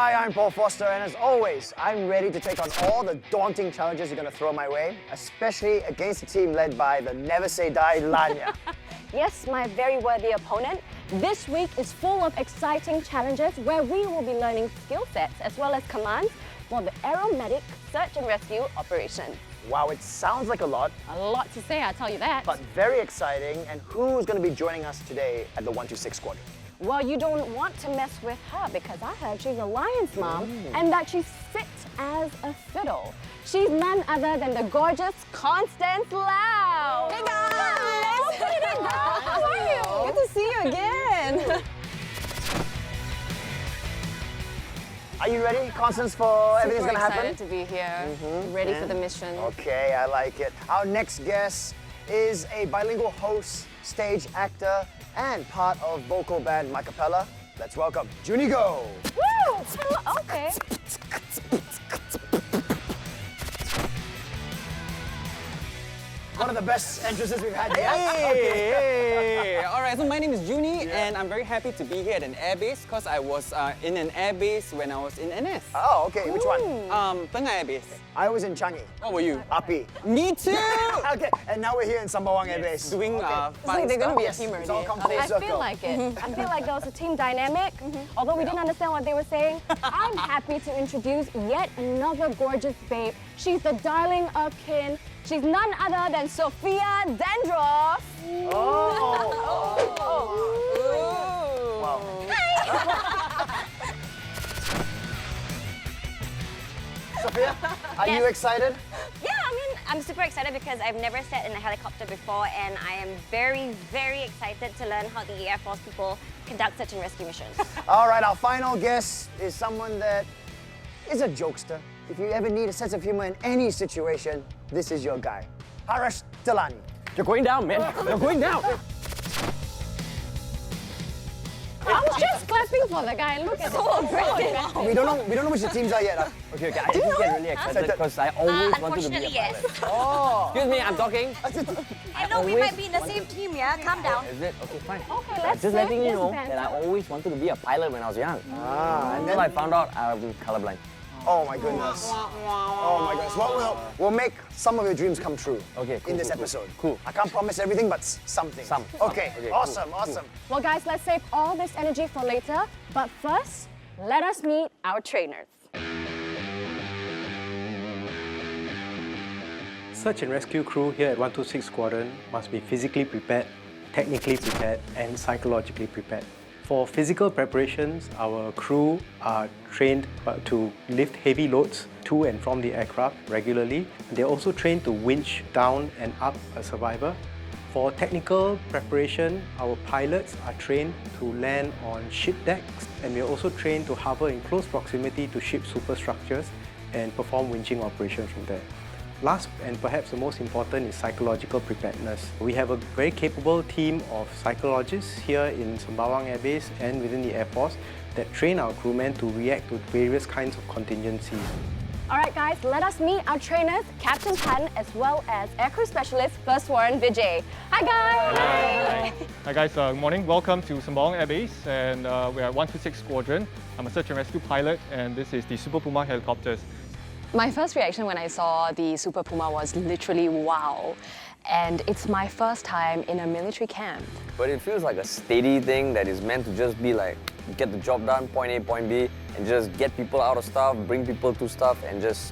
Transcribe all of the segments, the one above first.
Hi, I'm Paul Foster, and as always, I'm ready to take on all the daunting challenges you're going to throw my way, especially against a team led by the never say die Laanya. Yes, my very worthy opponent. This week is full of exciting challenges where we will be learning skill sets as well as commands for the aeromedic search and rescue operation. Wow, it sounds like a lot, A lot to say, I tell you that. but very exciting. And who's going to be joining us today at the 126 Squadron? Well, you don't want to mess with her because I heard she's a lion's mom and that she's fit as a fiddle. She's none other than the gorgeous Constance Lau. Hey guys! How are you? Good to see you again. Are you ready, Constance, for everything's going to happen? Excited to be here. Ready for the mission. Okay, I like it. Our next guest is a bilingual host, stage actor, and part of vocal band My Capella. Let's welcome Juni Goh. Woo! Okay. One of the best entrances we've had yet. Hey! Alright, so my name is Juni and I'm very happy to be here at an airbase because I was in an airbase when I was in NS. Oh, okay. Which one? Tengah airbase. I was in Changi. What were you? Api. Me too! Okay, and now we're here in Sembawang Air Base. Doing Okay. fun like they're gonna stuff. be a Yes, team it's all already. come full I circle. feel like it. I feel like there was a team dynamic. Although we didn't understand what they were saying, I'm happy to introduce yet another gorgeous babe. She's the darling of kin. She's none other than Sofia Dendroff. Wow. Sophia, are you excited? Yeah, I'm super excited because I've never sat in a helicopter before and I am very, very excited to learn how the Air Force people conduct search and rescue missions. All right, our final guest is someone that is a jokester. If you ever need a sense of humor in any situation, this is your guy. Haresh Tilani. You're going down, man. You're going down. I was just clapping for the guy. Look at it. We don't know which the teams are yet. Okay, I just get really excited because I always wanted to be a Unfortunately, yes. pilot. Excuse me, I'm talking. I know we might be in the same team, yeah? Calm down. Is it? Okay, fine. Okay, let's Just letting you yes, know Ben. that I always wanted to be a pilot when I was young. And Until I found out I was colorblind. oh my goodness. Oh my goodness. Well, we'll make some of your dreams come true Okay, cool, in this cool, episode. cool. I can't promise everything, but something. Some. Okay, Okay, awesome, cool, awesome. Well, guys, let's save all this energy for later. But first, let us meet our trainers. Search and rescue crew here at 126 Squadron must be physically prepared, technically prepared, and psychologically prepared. For physical preparations, our crew are trained to lift heavy loads to and from the aircraft regularly. They're also trained to winch down and up a survivor. For technical preparation, our pilots are trained to land on ship decks, and we are also trained to hover in close proximity to ship superstructures and perform winching operations from there. Last and perhaps the most important is psychological preparedness. We have a very capable team of psychologists here in Sembawang Air Base and within the Air Force that train our crewmen to react to various kinds of contingencies. All right, guys, let us meet our trainers, Captain Tan, as well as Aircrew Specialist First Warrant Vijay. Hi, guys! Hi guys, good morning. Welcome to Sembawang Air Base, and we are 126 Squadron. I'm a search and rescue pilot, and this is the Super Puma helicopters. My first reaction when I saw the Super Puma was literally wow. And it's my first time in a military camp. But it feels like a steady thing that is meant to just be like, get the job done, point A, point B, and just get people out of stuff, bring people to stuff, and just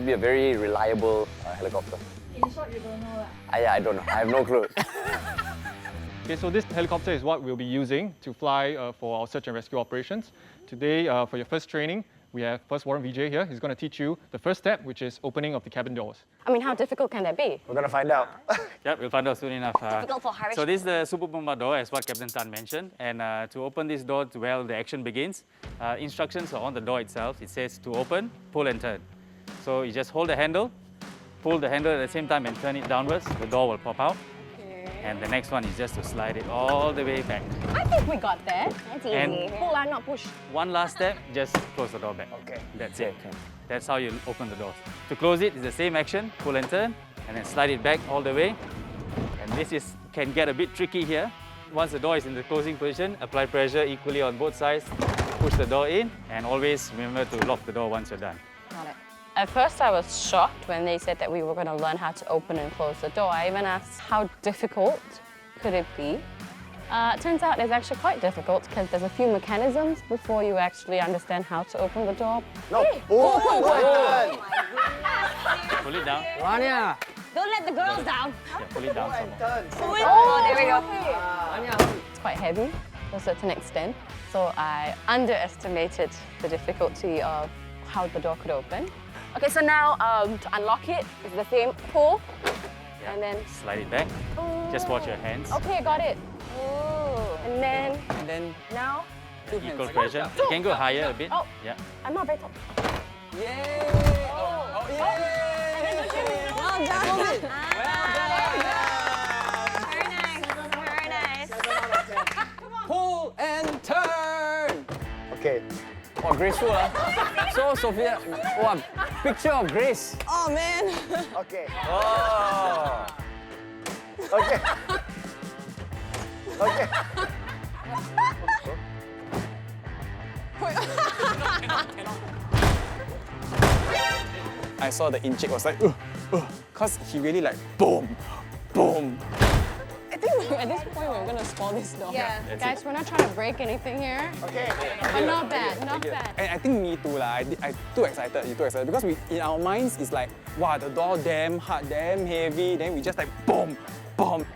be a very reliable helicopter. In short, you don't know lah. I don't know. I have no clue. Okay, so this helicopter is what we'll be using to fly for our search and rescue operations. Today, for your first training, we have First Warrant Vijay here. He's going to teach you the first step, which is opening of the cabin doors. I mean, how difficult can that be? We're gonna find out. Yep, we'll find out soon enough. Difficult for Harish. So this is the Super Puma door, as what Captain Tan mentioned. And to open this door, the action begins. Instructions are on the door itself. It says to open, pull and turn. So you just hold the handle, pull the handle at the same time and turn it downwards. The door will pop out. And the next one is just to slide it all the way back. I think we got that. That's And- easy. Pull and not push. One last step, just close the door back. Okay. That's it. That's how you open the doors. To close it is the same action, pull and turn, and then slide it back all the way. And this can get a bit tricky here. Once the door is in the closing position, apply pressure equally on both sides, push the door in, and always remember to lock the door once you're done. Got it. At first, I was shocked when they said that we were going to learn how to open and close the door. I even asked how difficult could it be. Turns out it's actually quite difficult because there's a few mechanisms before you actually understand how to open the door. No. Pull it down. Laanya! Don't let the girls down. Yeah, pull it down some more. Oh, there we go. It's quite heavy to a certain extent, so I underestimated the difficulty of how the door could open. Okay, so now to unlock it, it's the same pull, and then Slide it back. Just watch your hands. okay, got it. And then now Equal pressure. You can go higher a bit. Oh. Yeah. I'm not very top. Well done. Very nice. Very nice. Pull and turn! Okay. Oh, graceful, huh? So, Sofia, wow, picture of grace. Oh man. Okay. Oh. Okay. Okay. I saw the incheck was like, cause he really like boom, boom. I think at this point we're gonna spoil this door. Yeah. Guys, we're not trying to break anything here. Okay. But not bad, not bad. And I think me too lah. I too excited, because we in our minds it's like, wow, the door damn hard, damn heavy. Then we just like boom, boom.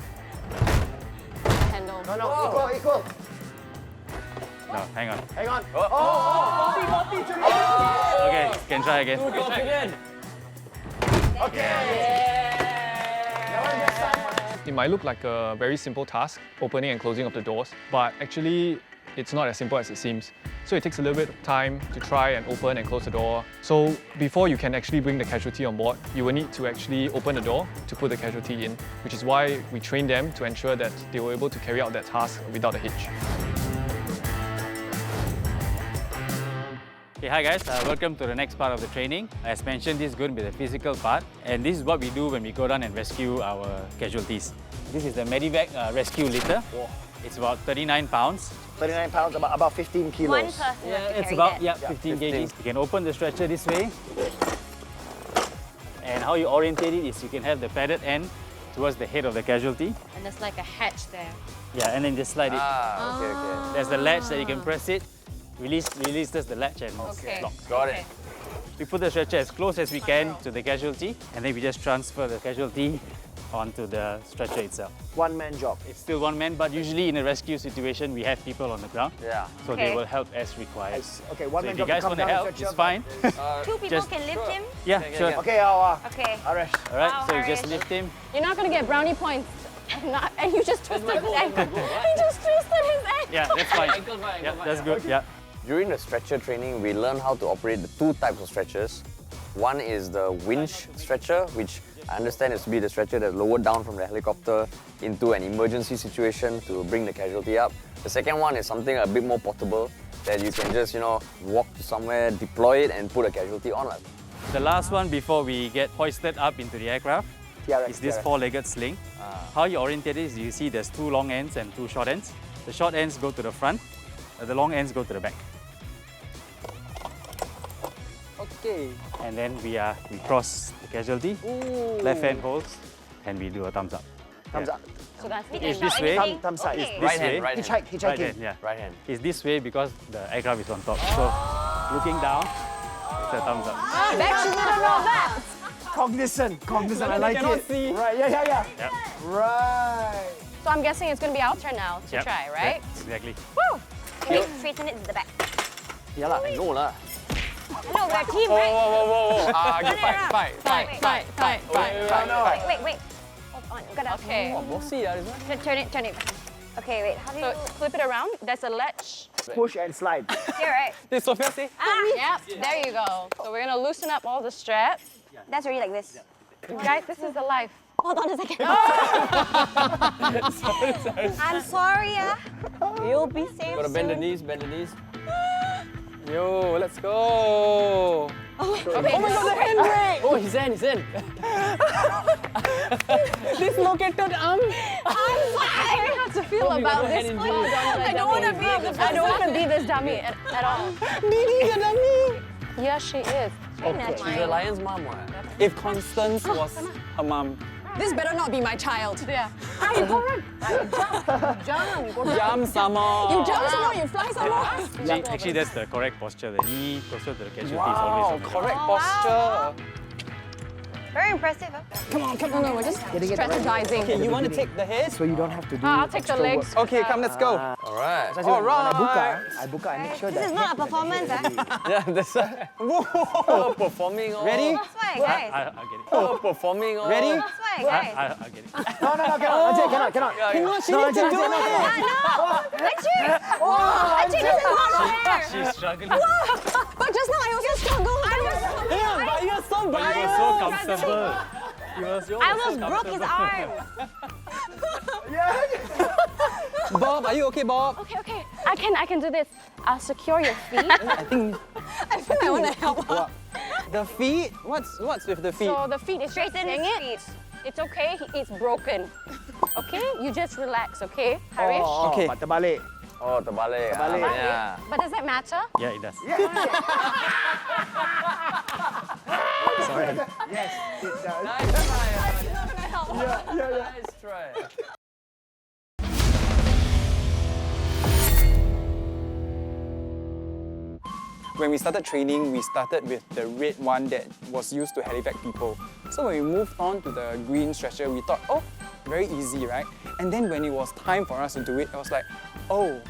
Handle. No, equal. No, hang on. Hang on. Okay, can try again. Too confident. It might look like a very simple task, opening and closing of the doors, but actually it's not as simple as it seems. So it takes a little bit of time to try and open and close the door. So before you can actually bring the casualty on board, you will need to actually open the door to put the casualty in, which is why we train them to ensure that they were able to carry out that task without a hitch. Okay, hi guys, welcome to the next part of the training. As mentioned, this is going to be the physical part, and this is what we do when we go down and rescue our casualties. This is the Medivac rescue litter. It's about 39 pounds. 39 pounds, about 15 kilos. One person has to It's carry about that. 15 kgs. You can open the stretcher this way, and how you orientate it is you can have the padded end towards the head of the casualty. And there's like a hatch there. Yeah, and then just slide it. Okay. There's the latch that you can press it. Releases the latch and lock. Got it. We put the stretcher as close as we can to the casualty, and then we just transfer the casualty onto the stretcher itself. One-man job. It's still one man, but usually in a rescue situation, we have people on the ground, Yeah. so Okay. they will help as required. Okay, So one-man if you job to guys come want to down help, and fetch it's him. fine. Two people Just- can lift him. Yeah, sure. Okay, Okay. Haresh. All right, Wow, so you just Haresh. lift him. You're not gonna get brownie points. And you just twisted his ankle. He just twisted his ankle. Yeah, that's fine. Yeah, that's good. Yeah. During the stretcher training, we learn how to operate the two types of stretchers. One is the winch stretcher, which I understand is to be the stretcher that's lowered down from the helicopter into an emergency situation to bring the casualty up. The second one is something a bit more portable that you can just, walk to somewhere, deploy it, and put a casualty on. The last one before we get hoisted up into the aircraft TRX, is this TRX. four-legged sling. How you orientate it is you see there's two long ends and two short ends. The short ends go to the front, the long ends go to the back. Okay. And then we cross the casualty, left hand holds, and we do a thumbs up. Thumbs up. So that's the It's end. this way. Thumbs side. Okay. This Right hand, way. right hand. Hitchhike, Right hitchhiking. hand, yeah. Right hand. It's this way because the aircraft is on top. So looking down, it's a thumbs up. Bex, you better know that. Cognizant, I like it. see. Right, yeah. Yep. Right. So I'm guessing it's gonna be our turn now to Yep. try, right? Yep, exactly. Woo! Wait, straighten it to the back. Yeah lah, I know lah. No, we're a team, right? Whoa. Fight. Wait. Hold on, you gotta... Okay. Bossy this one. Turn it. Okay, wait, how do you... So flip it around. There's a latch. Push and slide. Here, right? Did Sofia say? Yep, there you go. So we're gonna loosen up all the straps. That's already like this. Guys, this is the life. Hold on a second. I'm sorry, You'll be safe Gotta bend the soon. knees. Yo, let's go. Okay. Oh my God, the handbrake! Oh, he's in. Dislocated arm. I'm sorry. I don't know how to feel about this. I don't want to be the I don't want to be this dummy at all. Didi the dummy. Yeah, she is. She's the lion's mom, what? If Constance was her mom. This better not be my child. Yeah. You go run. Jump. Jump some more. You jump some more, you fly some more. Actually, that's the correct posture. The knee closer to the casualty is always on the Correct posture. Very impressive. Huh? Come on. No, we're just strategizing. Okay, you want to take the head? So you don't have to do I'll take the extra legs. work. Okay, come, let's go. Alright. When I book, I make sure This that is not a performance, huh? Yeah, that's right. Oh, performing. Oh. Ready? That's why, guys. I'll get it. Oh, performing. Oh. Ready? That's why, guys. I'll get it. No, cannot. She needs to do it. Actually, this is not fair. She's struggling. But just now I also struggled. Yeah, but you're so But you were so comfortable. I almost broke his arm. Bob, are you okay, Bob? Okay. I can do this. I'll secure your feet. I think I feel I want to help her. the feet. What's with the feet? So the feet is Straighten his feet. It's okay. It's broken. Okay? You just relax, okay, Harish? Okay. terbalik. Oh, terbalik. Terbalik. Yeah. But does that matter? Yeah, it does. Sorry. Yes, it does. Nice try. Nice try. When we started training, we started with the red one that was used to helivac people. So when we moved on to the green stretcher, we thought, oh, very easy, right? And then when it was time for us to do it, I was like, oh,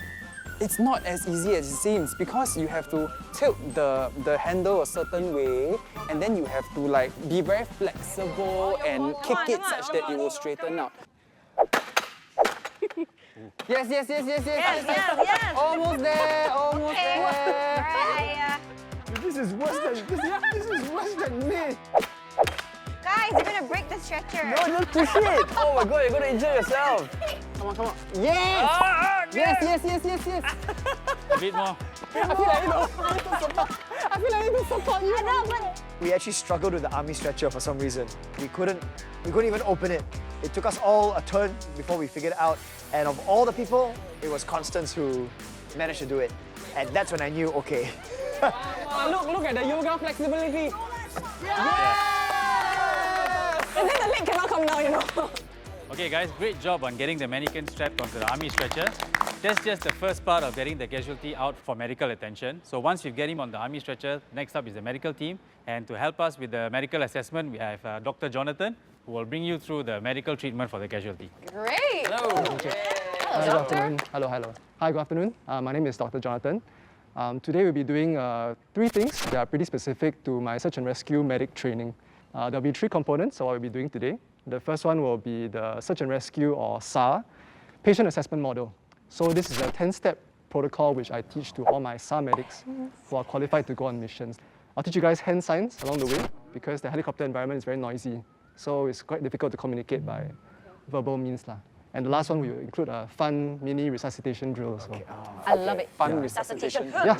it's not as easy as it seems because you have to tilt the handle a certain way and then you have to like be very flexible and kick it such that it will straighten out. Yes. Yes. Almost there. This is worse than me. Guys, you're gonna break the stretcher. No, don't push it. Oh my god, you're gonna injure yourself. Come on. Yes! Yes. A bit more. I feel like I need to support you. I know, but We actually struggled with the army stretcher for some reason. We couldn't even open it. It took us all a turn before we figured it out. And of all the people, it was Constance who managed to do it. And that's when I knew, okay. Look at the yoga flexibility. And then the leg cannot come down, you know. Okay guys, great job on getting the mannequin strapped onto the army stretcher. That's just the first part of getting the casualty out for medical attention. So once you get him on the army stretcher, next up is the medical team. And to help us with the medical assessment, we have Dr. Jonathan, who will bring you through the medical treatment for the casualty. Great. Hello. Hi, good afternoon. Hello. Hi, good afternoon. My name is Dr. Jonathan. Today we'll be doing 3 things that are pretty specific to my search and rescue medic training. There'll be 3 components of what we'll be doing today. The first one will be the search and rescue, or SAR, patient assessment model. So this is a 10-step protocol which I teach to all my SAR medics who are qualified to go on missions. I'll teach you guys hand signs along the way because the helicopter environment is very noisy. So it's quite difficult to communicate by verbal means. And the last one will include a fun mini resuscitation drill. So. I love it. Fun resuscitation. Yeah.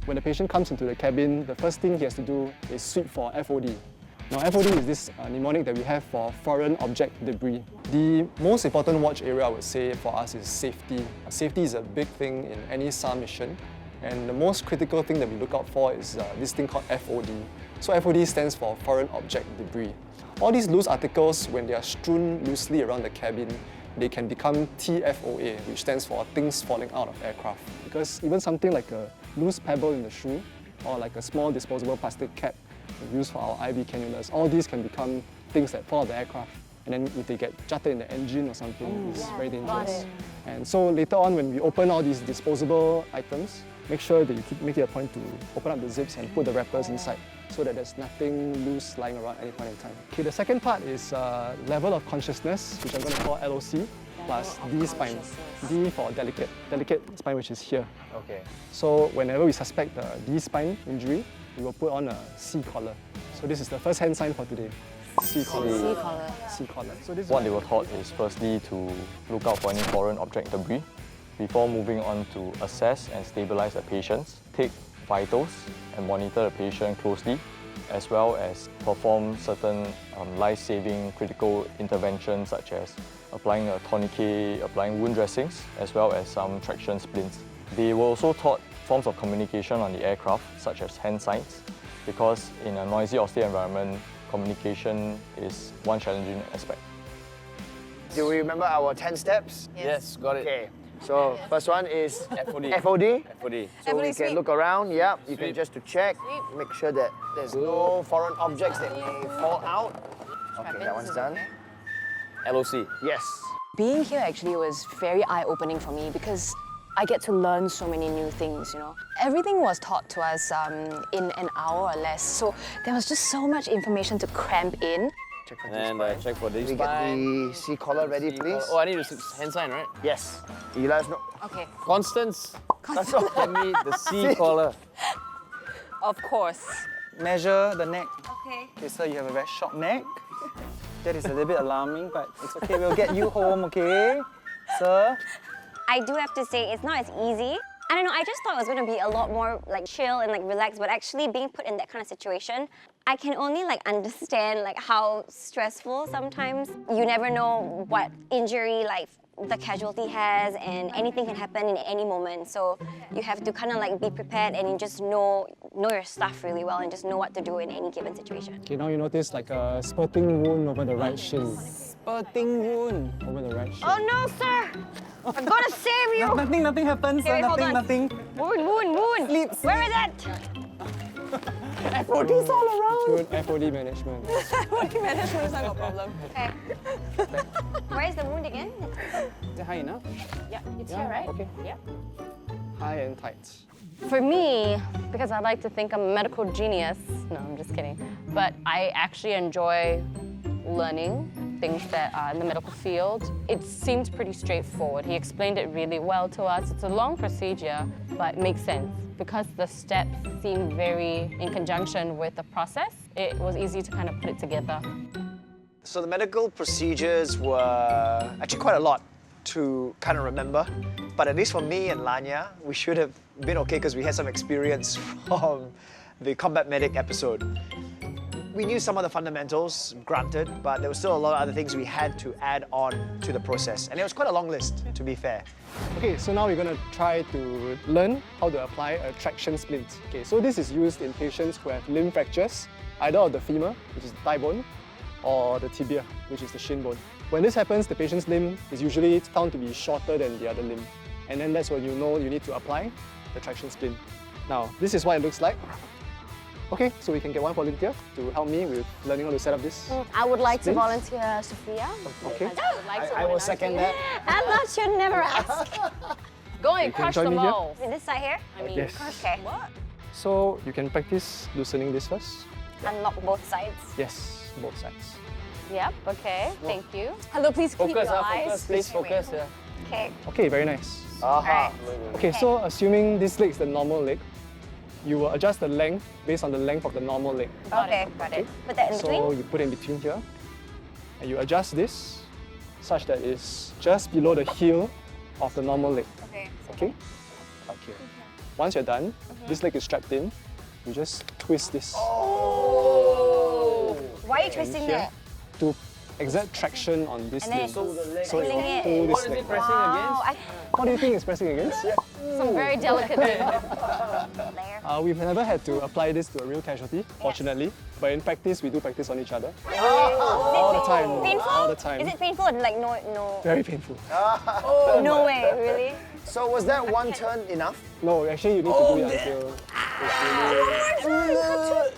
When the patient comes into the cabin, the first thing he has to do is sweep for FOD. Now, FOD is this mnemonic that we have for foreign object debris. The most important watch area, I would say, for us is safety. Safety is a big thing in any SAR mission. And the most critical thing that we look out for is this thing called FOD. So FOD stands for foreign object debris. All these loose articles, when they are strewn loosely around the cabin, they can become TFOA, which stands for things falling out of aircraft. Because even something like a loose pebble in the shoe, or like a small disposable plastic cap used for our IV cannulas, all these can become things that fall out of the aircraft. And then if they get jutted in the engine or something, it's very dangerous. And so later on, when we open all these disposable items, make sure that you make it a point to open up the zips and put the wrappers inside, so that there's nothing loose lying around at any point in time. Okay, the second part is level of consciousness, which I'm going to call LOC, plus D spine. D for delicate spine, which is here. Okay. So whenever we suspect the D spine injury, we will put on a C collar. So this is the first hand sign for today. C collar. C collar. So this what they were taught is firstly to look out for any foreign object debris before moving on to assess and stabilize the patients, take vitals and monitor the patient closely as well as perform certain life-saving critical interventions such as applying a tourniquet, applying wound dressings, as well as some traction splints. They were also taught forms of communication on the aircraft, such as hand signs, because in a noisy, austere environment, communication is one challenging aspect. Do we remember our 10 steps? Yes, got it. Okay. So first one is FOD. FOD. FOD. So we can look around, yeah. You can just to check, make sure that there's no foreign objects that may fall out. Okay, that one's done. LOC. Yes. Being here actually was very eye-opening for me because I get to learn so many new things, you know. Everything was taught to us in an hour or less, so there was just so much information to cramp in. Check for And check for this we get spine. the C collar ready, please. Oh, I need a hand sign, right? Yes. You let us know. Okay. Constance, get me the C collar. Of course. Measure the neck. Okay. Okay, sir, you have a very short neck. That is a little bit alarming, but it's okay. We'll get you home, okay? Sir? I do have to say, it's not as easy. I don't know, I just thought it was going to be a lot more like chill and like relaxed, but actually being put in that kind of situation, I can only like understand like how stressful sometimes. You never know what injury like the casualty has, and anything can happen in any moment. So you have to kind of like be prepared and you just know your stuff really well and just know what to do in any given situation. Okay, now you notice like a spurting wound over the right shin. Spurting wound. Over the right shin. Oh no, sir! I'm gonna save you! Nothing happens, Okay, sir. wait, hold on. Nothing. Wound! Sleep. Where is it? FOD's all around. Good FOD management. Body management is not a problem. Okay. Where is the wound again? Is it high enough? Yeah, it's here, right? Okay. Yeah. High and tight. For me, because I like to think I'm a medical genius, no, I'm just kidding, but I actually enjoy learning things that are in the medical field. It seemed pretty straightforward. He explained it really well to us. It's a long procedure, but it makes sense. Because the steps seem very in conjunction with the process, it was easy to kind of put it together. So the medical procedures were actually quite a lot to kind of remember. But at least for me and Laanya, we should have been okay because we had some experience from the combat medic episode. We knew some of the fundamentals, granted, but there was still a lot of other things we had to add on to the process. And it was quite a long list, to be fair. Okay, so now we're going to try to learn how to apply a traction splint. Okay, so this is used in patients who have limb fractures, either of the femur, which is the thigh bone, or the tibia, which is the shin bone. When this happens, the patient's limb is usually found to be shorter than the other limb. And then that's when you know you need to apply the traction splint. Now, this is what it looks like. Okay, so we can get one volunteer to help me with learning how to set up this. I would like to Splint. volunteer, Sofia. Okay. I would like to I will second that. I thought you'd never ask. Go and You can crush join them me here. all. With this side here? I mean, Yes. Okay. So you can practice loosening this first. Unlock both sides. Yes, both sides. Yep, okay, thank you. Hello, please keep Focus, your eyes. focus, please focus. Yeah. Okay. Okay, very nice. Aha. Okay, so assuming this leg is the normal leg, you will adjust the length based on the length of the normal leg. Okay, got it. Put that in So between. you put in between here, and you adjust this such that it's just below the heel of the normal leg. Okay. Okay? Okay. Once you're done, this leg is strapped in, you just twist this. Why are you twisting here that? to exert traction on this And then leg. it's So pulling it it. pull this What is leg. it pressing against? What do you think it's pressing against? Some very delicate things. Layer. We've never had to apply this to a real casualty, fortunately. But in practice, we do practice on each other. All the time. Painful? All the time. Is it painful? Like no. Very painful. No way, really? So was that one turn enough? No, actually, you need to do it until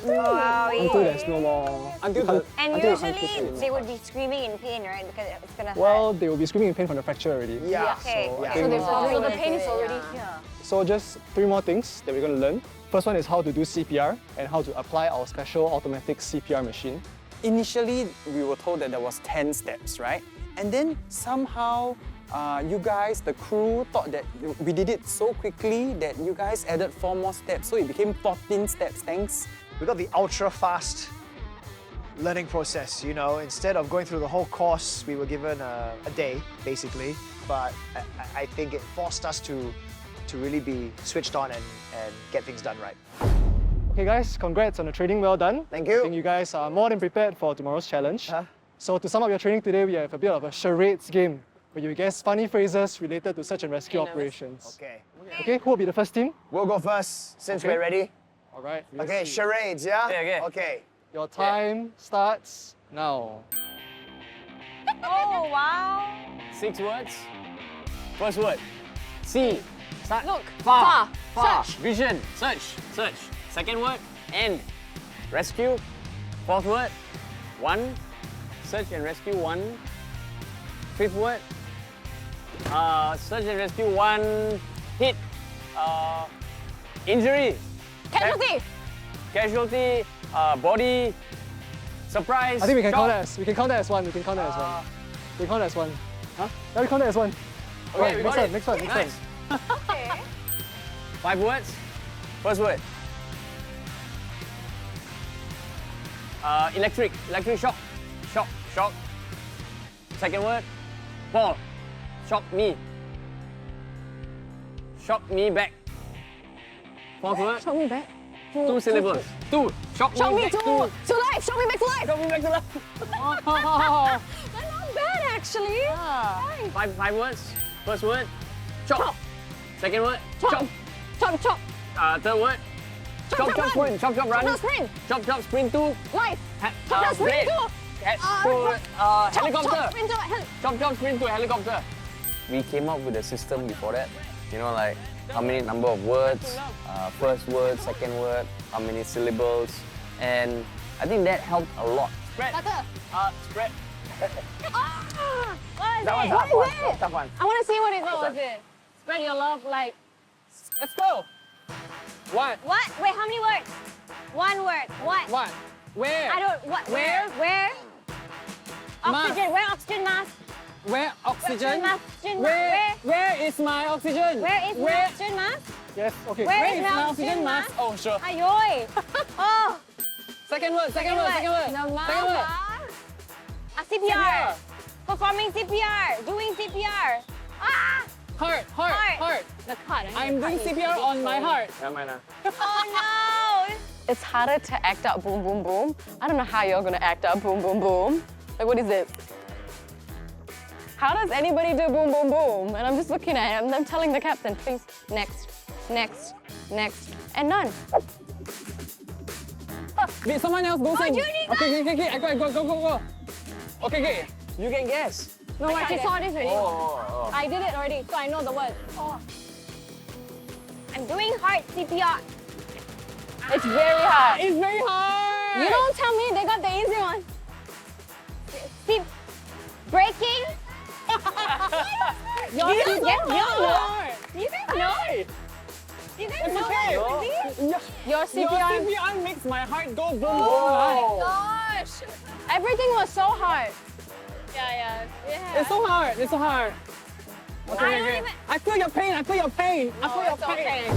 Wow. until there's no more. Until you can't- the- And until you can't push usually it they anymore. would be screaming in pain, right? Because it's gonna Well, hurt. they will be screaming in pain from the fracture already. Yeah. Okay. So I Yeah. think- So the pain is already here. So just 3 more things that we're going to learn. First one is how to do CPR and how to apply our special automatic CPR machine. Initially, we were told that there was 10 steps, right? And then somehow, you guys, the crew, thought that we did it so quickly that you guys added 4 more steps. So it became 14 steps, thanks. We got the ultra fast learning process, you know. Instead of going through the whole course, we were given a day, basically. But I think it forced us to really be switched on and get things done right. Okay guys, congrats on the training, well done. Thank you. I think you guys are more than prepared for tomorrow's challenge. So to sum up your training today, we have a bit of a charades game where you guess funny phrases related to search and rescue operations. Okay. Okay, who will be the first team? We'll go first since Okay. we're ready. All right. Okay, charades, yeah? Okay. Okay. Your time starts now. Oh, wow. 6 words. First word. See. Start. Look. Far. Search. Vision. Search. Second word. End. Rescue. Fourth word. 1. Search and rescue 1. Fifth word. Search and rescue 1. Hit. Injury. Casualty. Casualty. Body. Surprise. I think we can count shock. that as one. We can count that as one. We can count that as one. Huh? Yeah, we count that as one. Okay, Right, we next got one, it. next one, next Nice. one. Okay. 5 words. First word. Electric shock. Shock. Second word. Fall. Shock me. Shock me back. Fourth word. Show me back. 2 syllables. 2. Shock Show me me back to life. Show me back to life. Shock me back to life. That's not bad actually. Nice. 5 words. First word. Chop. Second word. Chop. Chop. Third word. Chop sprint. Chop run. Chop sprint. Chop sprint to Life. Chop sprint to. helicopter. Chop sprint to Chop sprint to helicopter. We came up with a system before that. You know, like how many number of words, first word, second word, how many syllables, and I think that helped a lot. Spread. Spread. What is That it? one's What is it? tough one. I want to see what was it. Spread your love like. Let's go. What? What? Wait, how many words? One word. What? What? Where? I don't. What? Where? Where? Oxygen. Where oxygen mask? Where oxygen? Oxygen mask. Where is my oxygen? Where is my oxygen mask? Yes, okay. Where Where is is my oxygen mask? Oh, sure. Ayoy. Oh. Second word. The mama. CPR. Performing CPR. Doing CPR. Ah. Heart. The cut. I'm doing CPR on my heart. Oh no. It's harder to act out boom, boom, boom. I don't know how you're gonna act out boom, boom, boom. Like, what is it? How does anybody do boom, boom, boom? And I'm just looking at it and I'm telling the captain, please, next, and none. Wait, someone else go sing. Juni, Okay. I go. Okay. You can guess. No, I actually saw this already. Oh. I did it already, so I know the word. Oh. I'm doing heart CPR. It's very hard. It's very hard. You don't tell me, they got the easy one. Breaking. You guys know. You guys know. You guys know what it is? Your Your CPR. CPR makes my heart go boom boom. Oh my gosh. Everything was so hard. Yeah. It's so hard. Okay. even- I feel your pain. It's okay.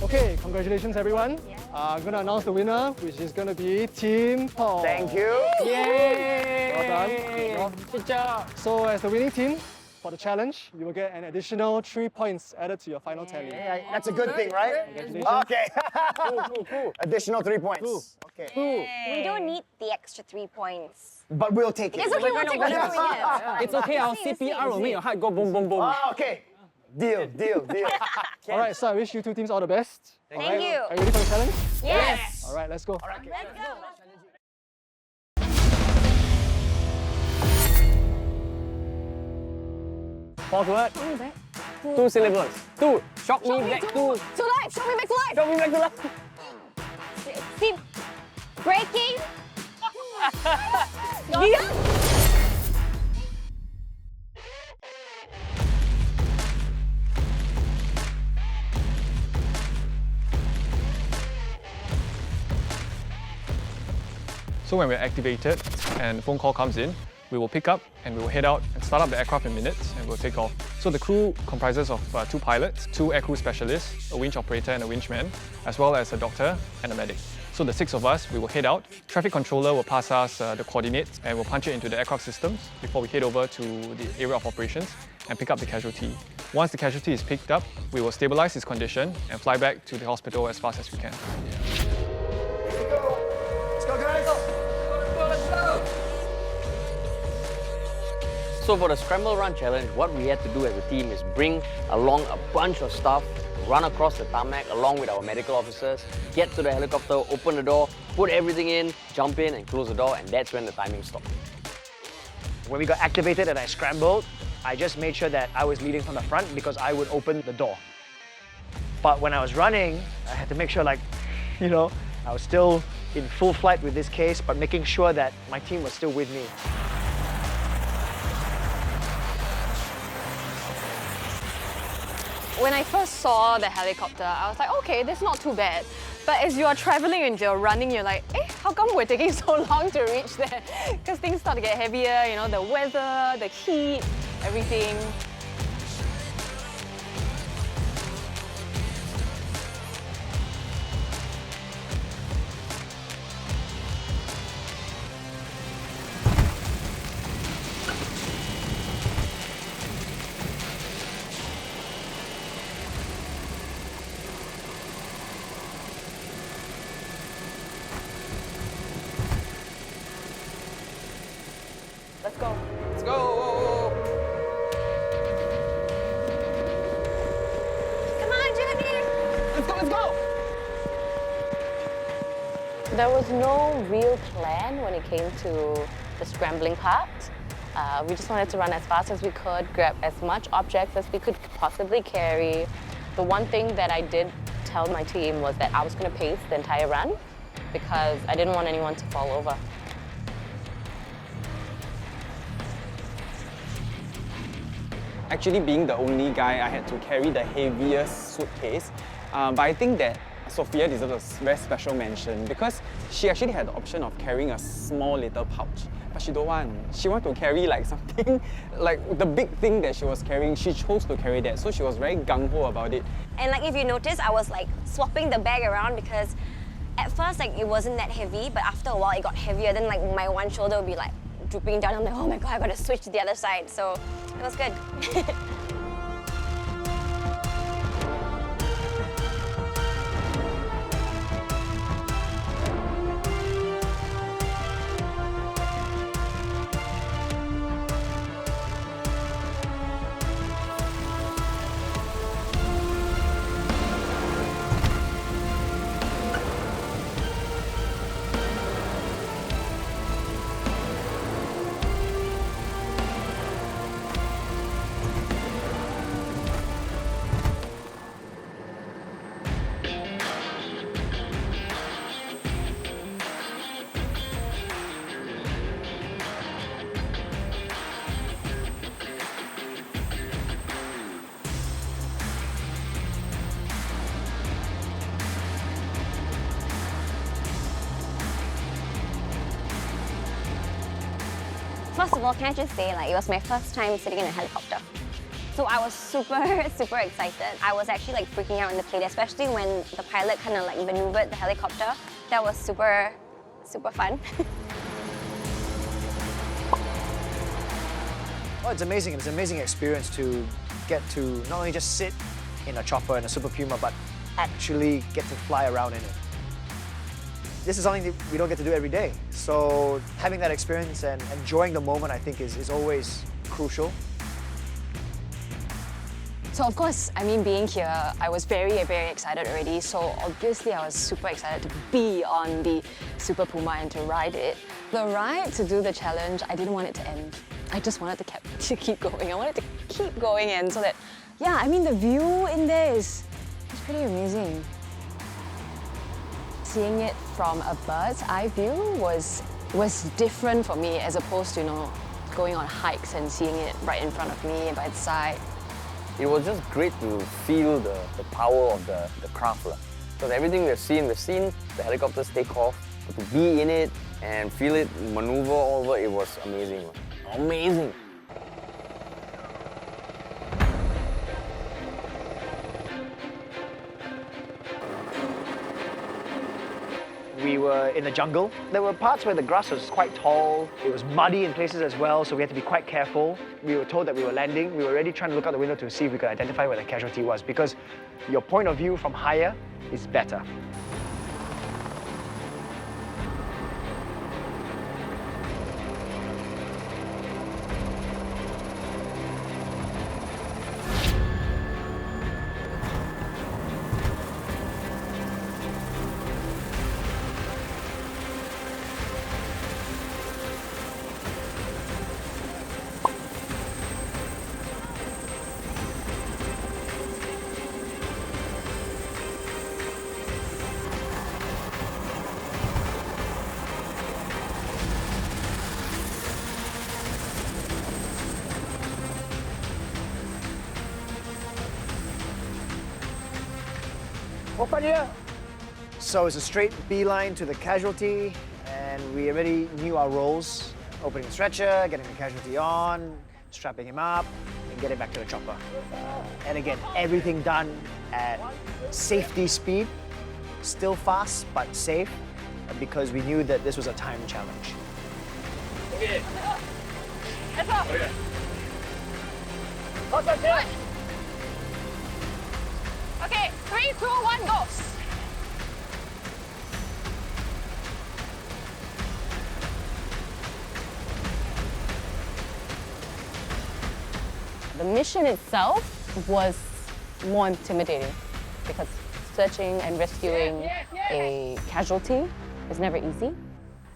Okay, congratulations everyone. I'm going to announce the winner, which is going to be Team Paul. Thank you. Yay! Well done. Good job. So as the winning team for the challenge, you will get an additional 3 points added to your final tally. Yeah, that's a good thing, right? Congratulations. Okay. Cool. Additional 3 points. Okay. We don't need the extra 3 points. But we'll take it. It's okay, we'll take whatever we get. It's okay. Our CPR will make your heart go boom boom boom. Ah, okay. Deal. All right, so I wish you two teams all the best. Thank you. Are you ready for the challenge? Yes. All right, let's go. Let's go. Fourth word. 2 syllables. 2. Shock me back to. To life. Show me back to life. Shock me back to life. Breaking. So when we're activated and the phone call comes in, we will pick up and we will head out and start up the aircraft in minutes and we'll take off. So the crew comprises of 2 pilots, 2 aircrew specialists, a winch operator and a winchman, as well as a doctor and a medic. So the 6 of us, we will head out. Traffic controller will pass us the coordinates and we'll punch it into the aircraft systems before we head over to the area of operations and pick up the casualty. Once the casualty is picked up, we will stabilize his condition and fly back to the hospital as fast as we can. So for the scramble run challenge, what we had to do as a team is bring along a bunch of stuff, run across the tarmac along with our medical officers, get to the helicopter, open the door, put everything in, jump in and close the door, and that's when the timing stopped. When we got activated and I scrambled, I just made sure that I was leading from the front because I would open the door. But when I was running, I had to make sure I was still in full flight with this case, but making sure that my team was still with me. When I first saw the helicopter, I was like, okay, that's not too bad. But as you are traveling and you're running, you're like, how come we're taking so long to reach there? Because things start to get heavier, the weather, the heat, everything. Let's go. Let's go! Come on, Juni! Let's go! There was no real plan when it came to the scrambling part. We just wanted to run as fast as we could, grab as much objects as we could possibly carry. The one thing that I did tell my team was that I was going to pace the entire run because I didn't want anyone to fall over. Actually, being the only guy, I had to carry the heaviest suitcase. But I think that Sofia deserves a very special mention because she actually had the option of carrying a small little pouch. But she don't want. She wanted to carry like something, like the big thing that she was carrying, she chose to carry that. So she was very gung-ho about it. And like if you notice, I was like swapping the bag around because at first like it wasn't that heavy, but after a while it got heavier. Then like my one shoulder would be like drooping down. I'm like, oh my god, I gotta switch to the other side. So it was good. First of all, can I just say, like, it was my first time sitting in a helicopter. So I was super excited. I was actually like freaking out in the plane, especially when the pilot kind of like maneuvered the helicopter. That was super fun. Oh, it's amazing. It's an amazing experience to get to not only just sit in a chopper and a Super Puma, but actually get to fly around in it. This is something that we don't get to do every day. So having that experience and enjoying the moment, I think, is always crucial. So of course, I mean, being here, I was very excited already. So obviously I was super excited to be on the Super Puma and to ride it. The ride, to do the challenge, I didn't want it to end. I just wanted to keep going. I wanted to keep going, and so that, yeah, I mean, the view in there is pretty amazing. Seeing it from a bird's eye view was different for me as opposed to, you know, going on hikes and seeing it right in front of me by the side. It was just great to feel the power of the craft. Because everything we've seen the helicopters take off, but to be in it and feel it maneuver all over, it was amazing. Amazing! We were in the jungle. There were parts where the grass was quite tall. It was muddy in places as well, so we had to be quite careful. We were told that we were landing. We were already trying to look out the window to see if we could identify where the casualty was, because your point of view from higher is better. So it's a straight beeline to the casualty, and we already knew our roles. Opening the stretcher, getting the casualty on, strapping him up, and getting back to the chopper. And again, everything done at safety speed, still fast, but safe, because we knew that this was a time challenge. Okay. Let's go. Good. Okay, 3, 2, 1, go. The mission itself was more intimidating because searching and rescuing a casualty is never easy.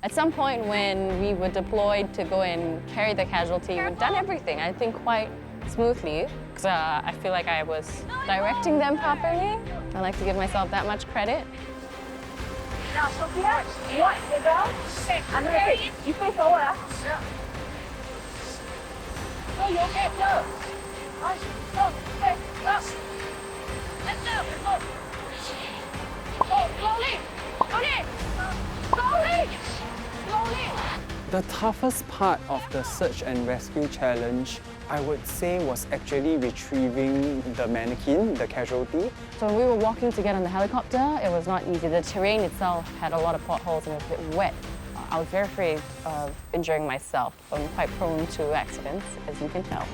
At some point when we were deployed to go and carry the casualty, we've done everything, I think, quite smoothly. Because I feel like I was directing them properly. I like to give myself that much credit. Now, Sofia, what the girl? I'm gonna take you face forward. Yeah. So you okay, sir? Let's go. Let's go. Go, slowly. Slowly. The toughest part of the search and rescue challenge, I would say, was actually retrieving the mannequin, the casualty. So when we were walking to get on the helicopter, it was not easy. The terrain itself had a lot of potholes and it was a bit wet. I was very afraid of injuring myself. I'm quite prone to accidents, as you can tell.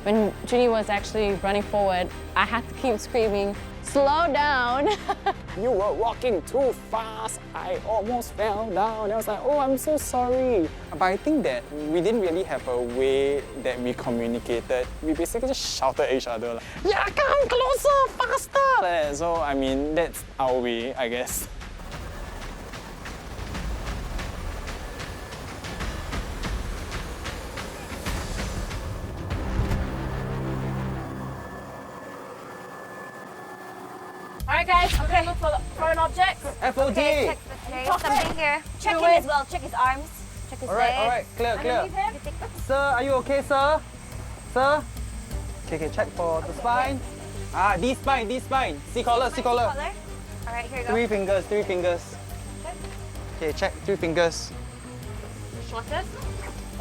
When Juni was actually running forward, I had to keep screaming, "Slow down!" You were walking too fast. I almost fell down. I was like, oh, I'm so sorry. But I think that we didn't really have a way that we communicated. We basically just shouted at each other, like, yeah, come closer, faster. So, I mean, that's our way, I guess. Alright guys, okay, look for an object. FOD! Okay, something here. Check him as well, check his arms, check his legs. Alright, clear. Sir, are you okay, sir? Sir? Okay, check for the spine. D-spine. C-collar. Alright, here you go. 3 fingers. Okay, check 3 fingers. Shortest.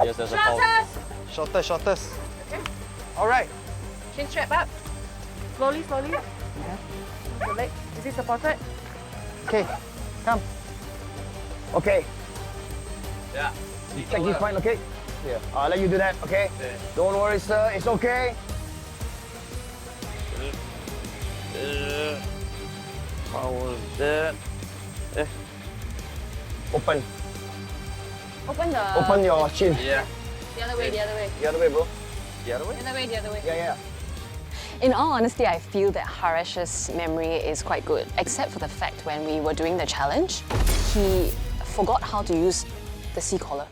Yes, there's a pulse. Shortest. Alright. Chin strap up. Slowly. The leg, is it supported? Okay, come. Okay. Yeah. Check this spine, okay? Yeah. I'll let you do that, okay? Yeah. Don't worry, sir. It's okay. How was that? Open. Open your chin. Yeah. The other way. The other way, bro. The other way? The other way. Yeah. In all honesty, I feel that Haresh's memory is quite good, except for the fact when we were doing the challenge, he forgot how to use the C-collar.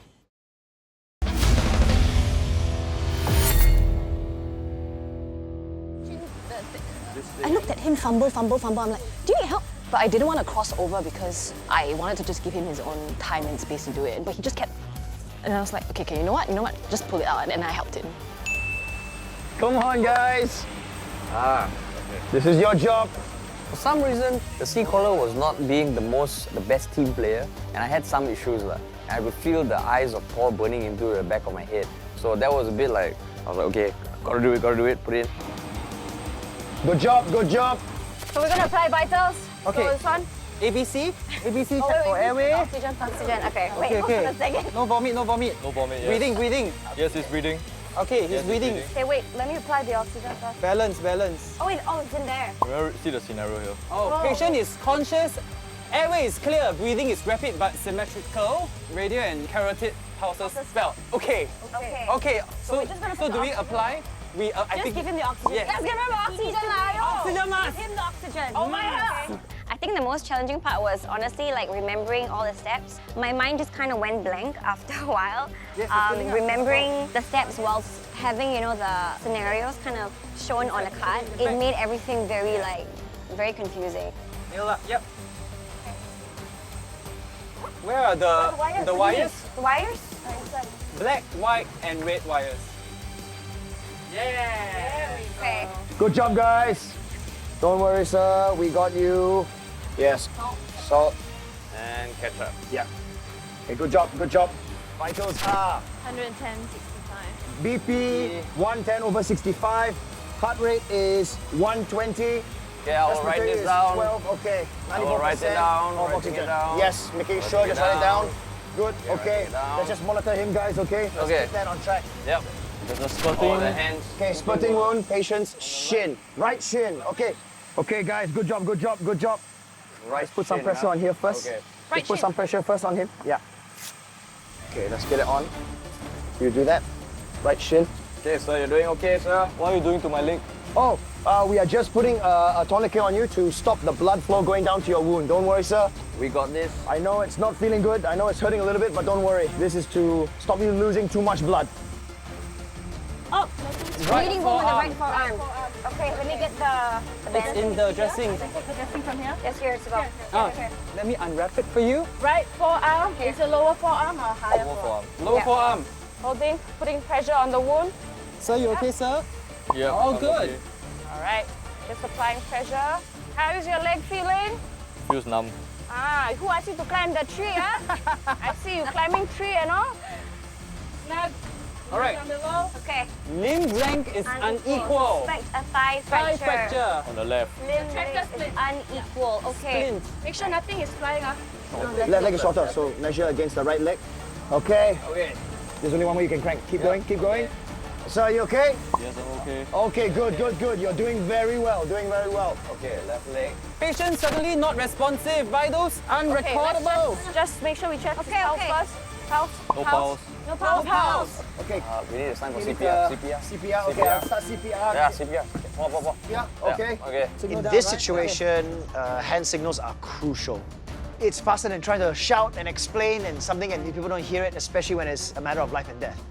I looked at him fumble. I'm like, do you need help? But I didn't want to cross over because I wanted to just give him his own time and space to do it. But he just kept... And I was like, okay, you know what? Just pull it out. And I helped him. Come on, guys. Okay. This is your job. For some reason, the C-collar was not being the best team player, and I had some issues. I could feel the eyes of Paul burning into the back of my head. So that was a bit like, I was like, okay, gotta do it, put it in. Good job. So we're gonna apply vitals. Okay. So this one. ABC check for airway. Oxygen. Okay, wait, hold on a second. No vomit. No vomit, yes. Breathing. Yes, he's breathing. Okay, he's breathing. Okay, wait, let me apply the oxygen first. Balance. Oh, it's in there. Remember, see the scenario here. Patient is conscious, airway is clear, breathing is rapid but symmetrical, radial and carotid pulses felt. Okay. So we're just gonna put do the we apply? I think give him the oxygen. Yes. Let's give him the oxygen now. Oxygen mask. Give him the oxygen. Oh my God. I think the most challenging part was honestly like remembering all the steps. My mind just kind of went blank after a while. Remembering the steps whilst having, the scenarios kind of shown on a card, it made everything very confusing. Yep. Where are the wires? The wires? Black, white and red wires. Yeah. Okay. Good job, guys. Don't worry, sir. We got you. Yes. Salt. And ketchup. Yeah. Okay, good job, good job. Vitals are 110/65. BP 110/65. Heart rate is 120. Okay, I will write Respiratory this is down. 12. Okay. I will write it 94% down, of writing oxygen. it down. Yes, making Writing sure, it just write it down. Good. Okay, Okay. writing it down. Let's just monitor him, guys. Okay. Let's Okay. keep that on track. Yep. There's a All spurting. the hands. Okay, spurting wound, patient's shin. Right shin. Okay. Okay, guys. Good job. Good job. Good job. Right. Let's put some shin, pressure huh? on here first. Okay. Let's put some pressure first on him. Yeah. Okay, let's get it on. You do that. Right shin. Okay, sir, you're doing okay, sir. What are you doing to my leg? Oh, we are just putting a tourniquet on you to stop the blood flow going down to your wound. Don't worry, sir. We got this. I know it's not feeling good. I know it's hurting a little bit, but don't worry. This is to stop you losing too much blood. Oh, Bleeding hole in the right forearm. Okay, let me get the It's band. in the dressing. take the dressing from here. Yes, here, it's about. Ah, let me unwrap it for you. Right forearm. Is it lower forearm or higher forearm? Lower forearm. Holding, putting pressure on the wound. Sir, you okay, sir? Yeah. All good. All right, just applying pressure. How is your leg feeling? Feels numb. Ah, who asked you to climb the tree, huh? I see you climbing tree and all. Leg All right. on the low. Okay. Limb length is unequal. Suspect a thigh Thigh fracture. fracture. On the left. Limb Tractor length is split. unequal. Okay. Splint. Make sure nothing is flying up. Left leg is shorter, so measure against the right leg. Okay. Okay. There's only one way you can crank. Keep going, keep going. Sir, are you okay? Yes, I'm okay. Okay, good, good, good. You're doing very well, doing very well. Okay, left leg. Patient suddenly not responsive. Vitals unrecordable. Let's just make sure we check his Okay, pulse okay. first. Pulse. No pulse. No pulse. Pulse. Okay. We need a sign for We need, CPR. CPR. CPR, okay, I'll start CPR. Yeah, CPR. More. Yeah, okay. Okay. In this situation, hand signals are crucial. It's faster than trying to shout and explain and something and people don't hear it, especially when it's a matter of life and death.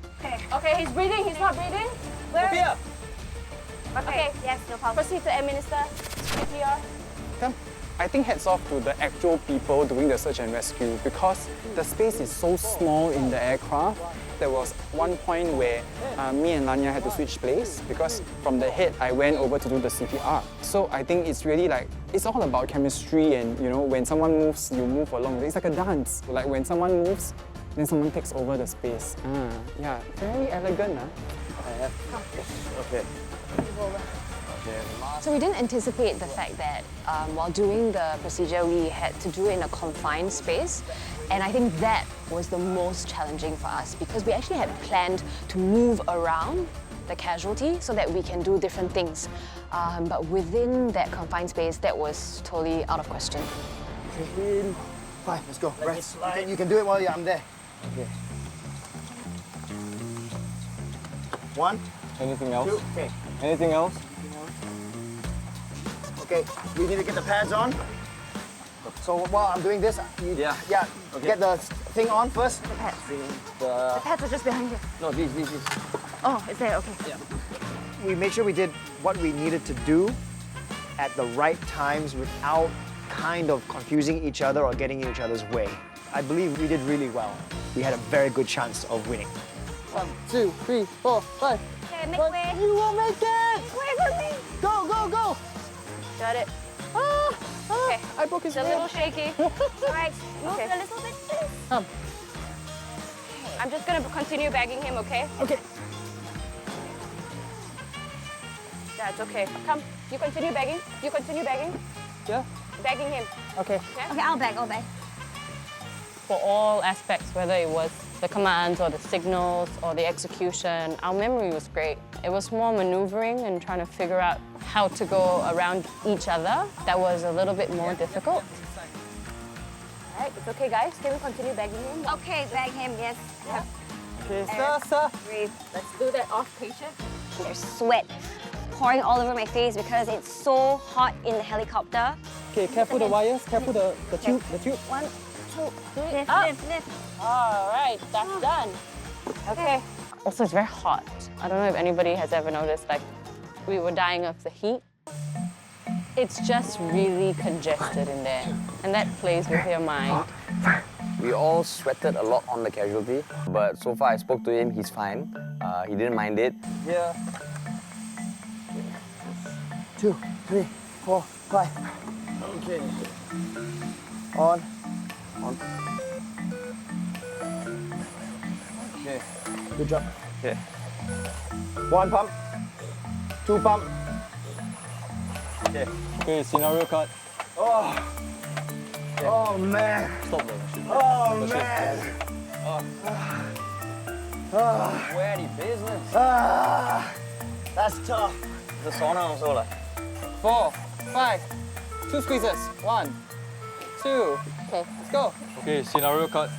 Okay, he's breathing. He's not breathing. Where? Sophia, Okay. Yes, no problem. Proceed to administer CPR. come. I think hats off to the actual people doing the search and rescue because the space is so small in the aircraft. There was one point where me and Laanya had to switch place because from the head I went over to do the CPR. So I think it's really like, it's all about chemistry and you know, when someone moves, you move along. It's like a dance. Like when someone moves, then someone takes over the space. Yeah, very elegant. Okay. So we didn't anticipate the fact that while doing the procedure, we had to do it in a confined space. And I think that was the most challenging for us because we actually had planned to move around the casualty so that we can do different things. But within that confined space, that was totally out of question. In 5, let's go. Rest. You can do it while I'm there. Okay. 1, Anything else? 2, okay. Anything else? Okay, we need to get the pads on. So while I'm doing this, Yeah. Okay. get the thing on first. The pads. The, The pads are just behind you. No, these. Oh, it's there. Okay. we made sure we did what we needed to do at the right times without kind of confusing each other or getting in each other's way. I believe we did really well. We had a very good chance of winning. 1, 2, 3, 4, 5. Okay, make way. You will make it! Wait for me. Go, go, go! Got it. Okay. I broke his It's a little rib. shaky. All right, move Okay. a little bit, please. I'm just gonna continue bagging him, okay? Okay. That's okay. Come, you continue bagging. You continue bagging. Yeah? Bagging him. Okay. Okay, I'll bag, I'll bag. For all aspects, whether it was the commands or the signals or the execution, our memory was great. It was more maneuvering and trying to figure out how to go around each other that was a little bit more difficult. All right, it's okay, guys. Can we continue bagging him? Okay, bag him, yes. Okay, sir. Breathe. Let's do that off patient. There's sweat pouring all over my face because it's so hot in the helicopter. Okay, careful the wires, careful the tube, the tube. 1, 2, lift, Up. lift. All right, that's done. Okay. Also, it's very hot. I don't know if anybody has ever noticed, like, we were dying of the heat. It's just really congested in there, and that plays with your mind. We all sweated a lot on the casualty, but so far I spoke to him, he's fine. He didn't mind it. Yeah. 2, 3, 4, 5. Okay. On. Okay. Good job. Okay. 1 pump. 2 pump. Okay. Okay, scenario cut. Oh. Oh man. Stop the machine. Oh man. Sweaty business. That's tough. The sauna also lah. 4, 5. 2 squeezes. 1, 2. Okay. Let's go. Okay, scenario cut.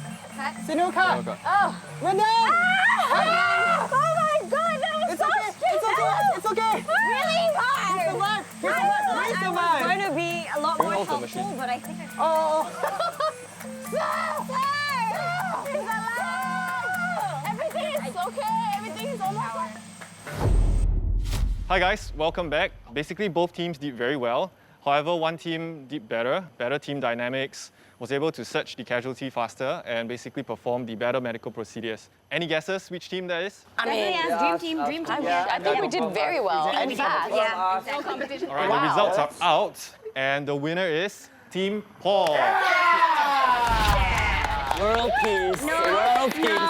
Scenario cut. Scenario cut. We're done. Oh my god, that was It's okay. It's okay. It's okay. really hard. We survived. I was going to be a lot Bring more off the helpful, machine. but I think I Everything is okay. Everything is almost. Hi guys, welcome back. Basically, both teams did very well. However, one team did better team dynamics, was able to search the casualty faster and basically perform the better medical procedures. Any guesses which team that is? dream team. I think we did very well and fast. Yeah. No competition. All right, the results are out, and the winner is Team Paul. World peace. World peace.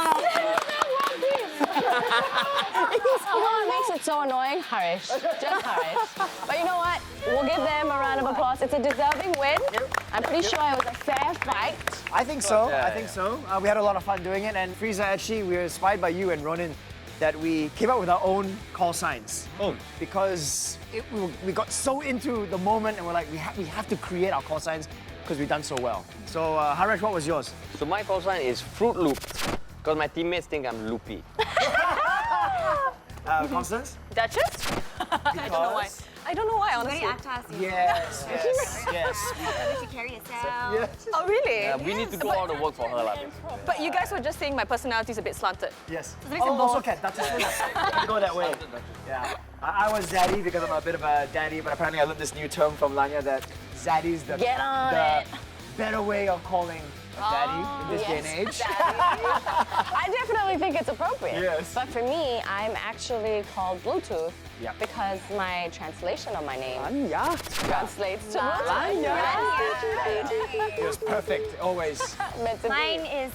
You know what makes it so annoying? Haresh. Just Haresh. But you know what? We'll give them a round of applause. It's a deserving win. I'm pretty sure it was a fair fight. I think so. I think so. We had a lot of fun doing it, and Frieza, actually, we were inspired by you and Ronin that we came up with our own call signs. Oh. Because we got so into the moment, and we're like, we have to create our call signs because we've done so well. So, Haresh, what was yours? So my call sign is Fruit Loop, because my teammates think I'm loopy. Constance? Duchess? I don't know why. I don't know why, honestly. Very atas. Yes. That you carry yourself. Oh, really? Yeah, we need to do all the work for her lah. But you guys were just saying my personality is a bit slanted. Yes. Also can. That's just go that way. Yeah. I was Zaddy because I'm a bit of a daddy, but apparently I learned this new term from Laanya that Zaddy's the better way of calling a daddy in this day and age. I definitely think it's appropriate. Yes. But for me, I'm actually called Bluetooth Yeah. because my translation of my name Laanya. translates to Laanya. It was perfect, always. Meant to be. Mine is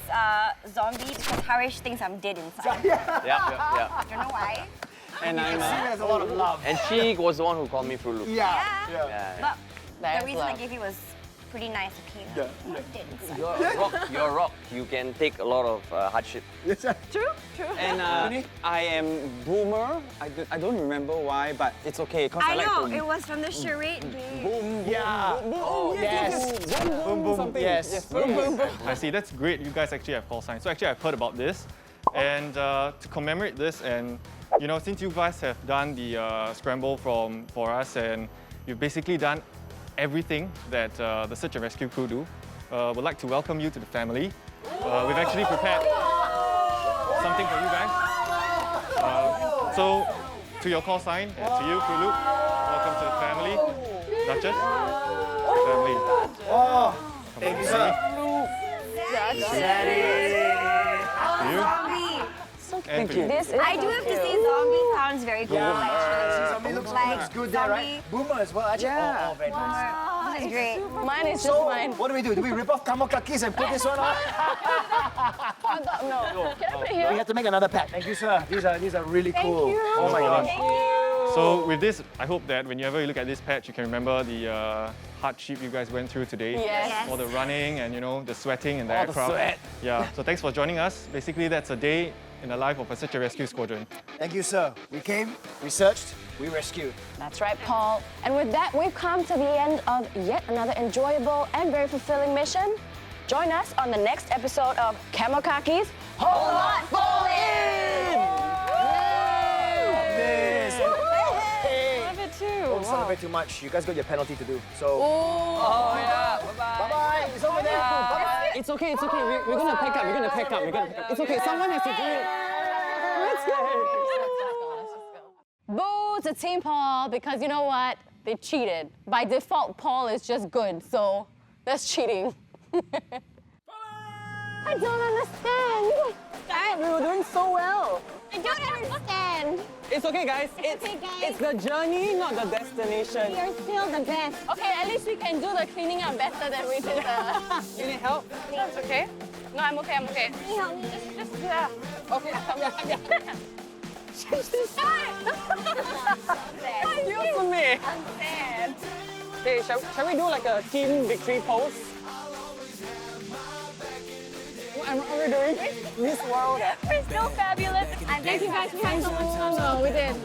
zombie because Haresh thinks I'm dead inside. Yeah. I don't know why. And There's a lot of love. And she was the one who called me Fruit Loop. Yeah. But There's the reason I love. gave you was pretty nice, okay? I'm not dead inside. You're a rock. You can take a lot of hardship. True. And I am Boomer. I don't remember why, but it's okay because I I like know, to it was from the charade game. boom. Yeah. Oh yes. Boom boom. Something. Yes. Boom boom. I see, that's great. You guys actually have call signs. So actually, I've heard about this. And to commemorate this, and you know, since you guys have done the scramble for us, and you've basically done everything that the search and rescue crew do, would like to welcome you to the family. We've actually prepared something for you guys. So, to your call sign, and to you, Fruit Loop, welcome to the family. Duchess, family. Oh, thank you, sir. To you. And for you. I do have to say zombie sounds very cool, actually. Zombie looks good there, right? Boomer as well, actually. Oh, very nice. Oh, this is great. Mine is just So, mine. what do? Do we rip off CAMOKAKIS and put this one on? No. Can I put it We here? have to make another pack. Thank you, sir. These are really cool. you. Oh my gosh. So with this, I hope that whenever you look at this patch, you can remember the hardship you guys went through today. Yes. All the running and the sweating in the aircraft. sweat. Yeah. So thanks for joining us. Basically, that's a day in the life of a search and rescue squadron. Thank you, sir. We came, we searched, we rescued. That's right, Paul. And with that, we've come to the end of yet another enjoyable and very fulfilling mission. Join us on the next episode of CAMOKAKIS. Whole lot fall in! Love it too. Don't celebrate too much. You guys got your penalty to do. So, Oh yeah. Bye bye-bye. It's over there. Bye-bye. It's okay. It's okay. We're gonna pack up. We're gonna pack up. It's okay. Someone has to do it. Let's go. Boo to Team Paul, because you know what? They cheated. By default, Paul is just good, so that's cheating. I don't understand. We were doing so well. I don't understand. It's okay, guys. It's the journey, not the destination. You're still the best. Okay, at least we can do the cleaning up better than we did the... You need help? That's okay. No, I'm okay, I'm okay. Can you help me? Just do that. Okay. You for me. I'm sad. Okay, shall we do like a team victory pose? What am I doing? Miss World. We're still fabulous. And thank you guys for having so much fun. No, we did.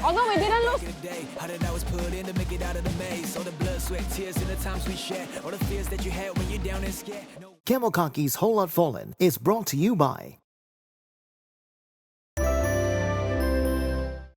Although we didn't look. CAMOKAKIS Whole Lot Fallen is brought to you by